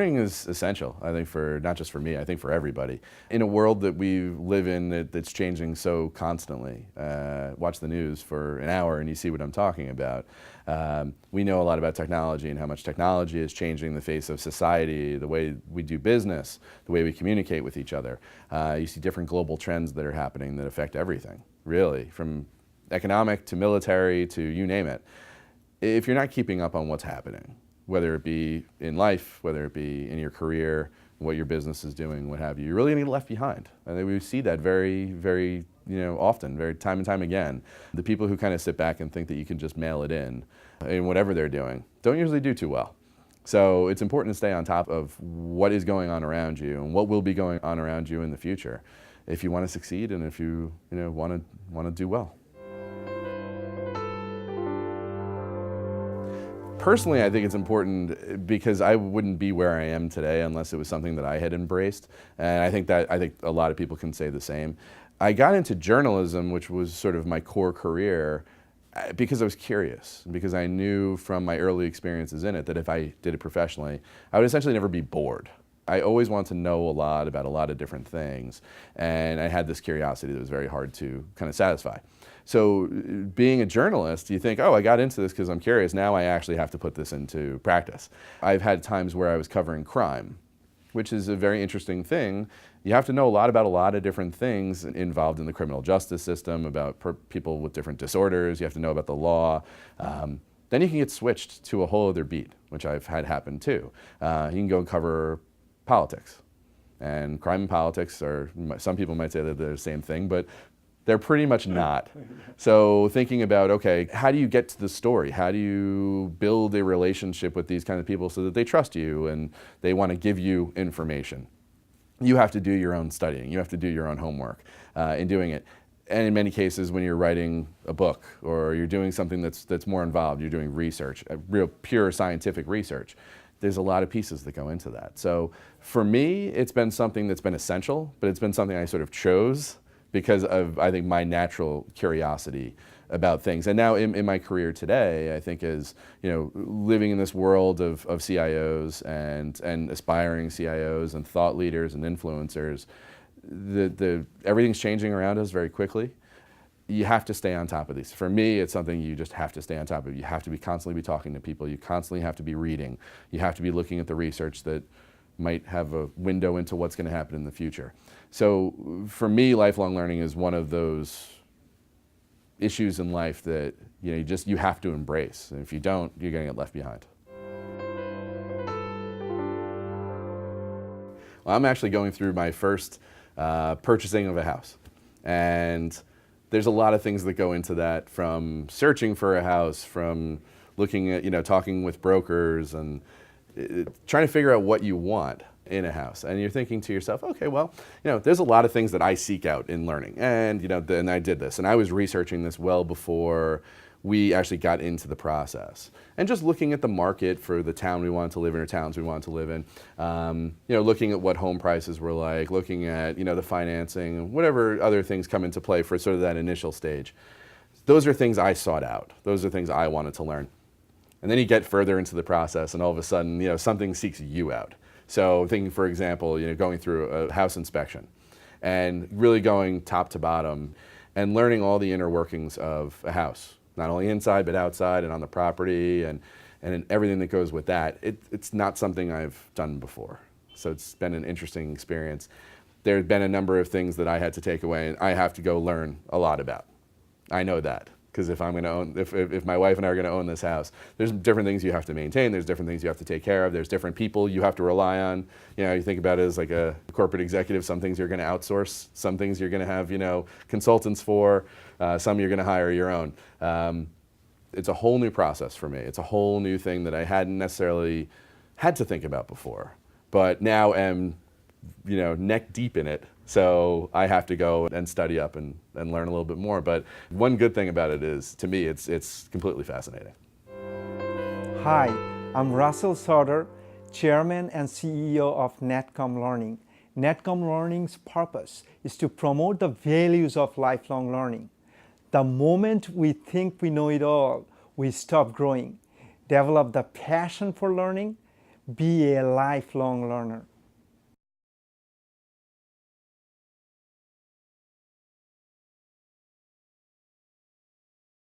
learning is essential, I think, for not just for me, I think for everybody. In a world that we live in that's changing so constantly, watch the news for an hour and you see what I'm talking about. We know a lot about technology and how much technology is changing the face of society, the way we do business, the way we communicate with each other. You see different global trends that are happening that affect everything, really, from economic to military to you name it. If you're not keeping up on what's happening, whether it be in life, whether it be in your career, what your business is doing, what have you, you're really going to be left behind. I think we see that very often, very time and time again. The people who kind of sit back and think that you can just mail it in whatever they're doing don't usually do too well. So it's important to stay on top of what is going on around you and what will be going on around you in the future if you want to succeed and if you want to do well. Personally, I think it's important because I wouldn't be where I am today unless it was something that I had embraced, and I think a lot of people can say the same. I got into journalism, which was sort of my core career, because I was curious, because I knew from my early experiences in it that if I did it professionally, I would essentially never be bored. I always wanted to know a lot about a lot of different things, and I had this curiosity that was very hard to kind of satisfy. So being a journalist, you think, oh, I got into this because I'm curious, now I actually have to put this into practice. I've had times where I was covering crime, which is a very interesting thing. You have to know a lot about a lot of different things involved in the criminal justice system, about people with different disorders, you have to know about the law. Then you can get switched to a whole other beat, which I've had happen too. You can go and cover politics. And crime and politics are, some people might say that they're the same thing, but they're pretty much not. So thinking about, okay, how do you get to the story? How do you build a relationship with these kind of people so that they trust you and they want to give you information? You have to do your own studying. You have to do your own homework in doing it. And in many cases, when you're writing a book or you're doing something that's more involved, you're doing research, real pure scientific research, there's a lot of pieces that go into that. So for me, it's been something that's been essential, but it's been something I sort of chose because of, I think, my natural curiosity about things. And now in my career today, I think is, living in this world of CIOs and aspiring CIOs and thought leaders and influencers, everything's changing around us very quickly. You have to stay on top of these. For me, it's something you just have to stay on top of. You have to constantly be talking to people. You constantly have to be reading. You have to be looking at the research that might have a window into what's going to happen in the future. So for me, lifelong learning is one of those issues in life that you have to embrace. And if you don't, you're going to get left behind. Well, I'm actually going through my first purchasing of a house. And there's a lot of things that go into that, from searching for a house, from looking at, talking with brokers and trying to figure out what you want in a house. And you're thinking to yourself, okay, well, there's a lot of things that I seek out in learning. And, and I did this. And I was researching this well before we actually got into the process. And just looking at the market for the town we wanted to live in or towns we wanted to live in, looking at what home prices were like, looking at, the financing, whatever other things come into play for sort of that initial stage. Those are things I sought out. Those are things I wanted to learn. And then you get further into the process and all of a sudden, something seeks you out. So thinking, for example, going through a house inspection and really going top to bottom and learning all the inner workings of a house, not only inside but outside and on the property and everything that goes with that. It's not something I've done before. So it's been an interesting experience. There have been a number of things that I had to take away and I have to go learn a lot about. I know that. Because if I'm going to own, if my wife and I are going to own this house, there's different things you have to maintain. There's different things you have to take care of. There's different people you have to rely on. You think about it as like a corporate executive. Some things you're going to outsource. Some things you're going to have, consultants for. Some you're going to hire your own. It's a whole new process for me. It's a whole new thing that I hadn't necessarily had to think about before, but now am, neck deep in it. So I have to go and study up and learn a little bit more. But one good thing about it is, to me, it's completely fascinating. Hi, I'm Russell Sarder, Chairman and CEO of Netcom Learning. Netcom Learning's purpose is to promote the values of lifelong learning. The moment we think we know it all, we stop growing. Develop the passion for learning, be a lifelong learner.